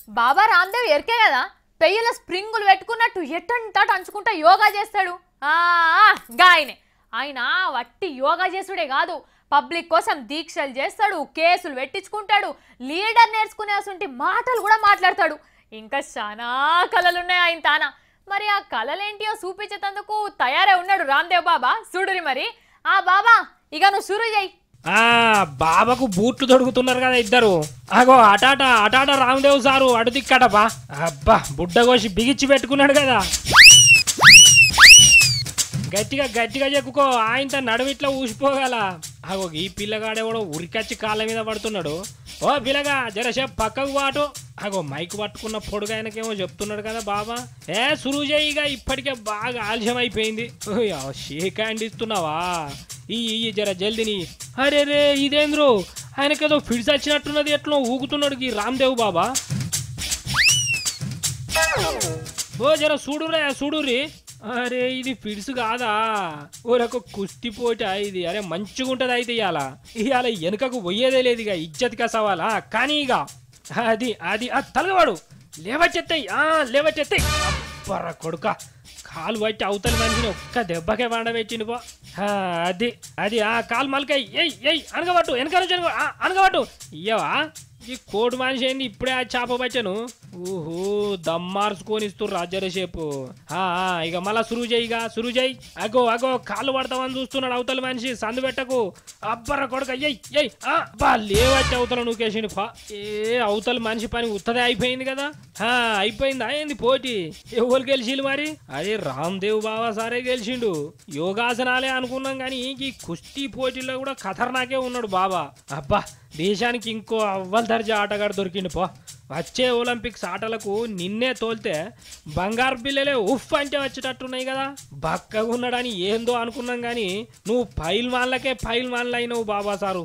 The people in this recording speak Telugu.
బాబా రామ్దేవ్ ఎరికే కదా పెయ్యల స్ప్రింగులు పెట్టుకున్నట్టు ఎట్టంతట అంచుకుంటా యోగా చేస్తాడు. గాయనే ఆయన వట్టి యోగా చేసుడే కాదు, పబ్లిక్ కోసం దీక్షలు చేస్తాడు, కేసులు పెట్టించుకుంటాడు, లీడర్ నేర్చుకునే అసంటి మాటలు కూడా మాట్లాడతాడు. ఇంకా చాలా కళలున్నాయి ఆయన తాన. మరి ఆ కళలేంటియో చూపించేందుకు తయారై ఉన్నాడు రామ్దేవ్ బాబా. చూడురి మరి. బాబా ఇక నువ్వు సురు చెయ్యి. బాబాకు బూట్లు తొడుగుతున్నారు కదా ఇద్దరు. అగో అటాట అటాట రామదేవ్ సారు అటు దిక్కటపా. అబ్బా బుడ్డ కోసి బిగిచ్చి పెట్టుకున్నాడు కదా. గట్టిగా గట్టిగా చెక్కుకో, ఆయనతో నడువిట్లా ఊసిపోగల. అగో ఈ పిల్లగాడేవాడో ఉరికచ్చి కాళ్ళ మీద పడుతున్నాడు. ఓ పిల్లగా జరసేపు పక్కకు పాటు. అగో మైకు పట్టుకున్న పొడుగాయనకేమో చెప్తున్నాడు కదా బాబా. సురువు చేయిగా, ఇప్పటికే బాగా ఆలస్యం అయిపోయింది. షేక్ హ్యాండ్ ఇస్తున్నావా? ఈ జర జల్దిని. అరే రే ఇదేంద్రు, ఆయనకేదో ఫిడ్స్ వచ్చినట్టున్నది, ఎట్లా ఊగుతున్నాడు ఈ రామ్దేవ్ బాబా. ఓ జర చూడురా చూడురి. అరే ఇది ఫిడ్స్ కాదా, ఓరొక కుస్తీ పోట ఇది. అరే మంచిగా ఉంటుంది అయితే ఇవాళ. ఇవాళ వెనుకకు పోయేదే లేదు ఇక, ఇజ్జతిగా సవాలా. కానీ ఇక అది అది తలవాడు లేవచెత్తాయి లేవచెత్తాయి. అబ్బరా కొడుక, కాలు పట్టి అవతల మనిషిని ఒక్క దెబ్బకే పండబెట్టింది పో. అది అది కాలు మలకాయ ఎయ్ ఎయ్ అనగబట్టు, వెనక నుంచి అనగబట్టు. ఇయ్యవా ఈ కోడి మనిషి అయింది ఇప్పుడే ఆ చేప పట్టాను. ఊహో దమ్మార్చుకొని ఇస్తుర్రు రాజరేసేపు. ఇక మళ్ళా సురువు చేయిగా, సురువు చేయి. అగో అగో కాళ్ళు పడతామని చూస్తున్నాడు అవతల మనిషి, సందు పెట్టకు. అబ్బర కొడుక ఎయ్ ఎయ్. లేవచ్చి అవతల నూకేసిండు పా. అవతల మనిషి పని ఉత్తదే అయిపోయింది కదా. అయిపోయింది అయింది పోటీ. ఎవరు గెలిచిండు మరి? అదే రామ్దేవ్ బాబా సారే గెలిచిండు. యోగాసనాలే అనుకున్నాం కానీ ఈ కుస్తీ పోటీలో కూడా ఖతర్నాకే ఉన్నాడు బాబా. అబ్బా దేశానికి ఇంకో అవ్వల్ దర్జా ఆటగాడు దొరికిండు పో. వచ్చే ఒలింపిక్స్ ఆటలకు నిన్నే తోలితే బంగారు బిల్లలే ఉఫ్ అంటే వచ్చేటట్టున్నాయి కదా. బక్కగా ఉన్నాడని ఏందో అనుకున్నాం కానీ నువ్వు పైల్వాన్లకే పైల్వాన్లు అయినవు బాబా సారు.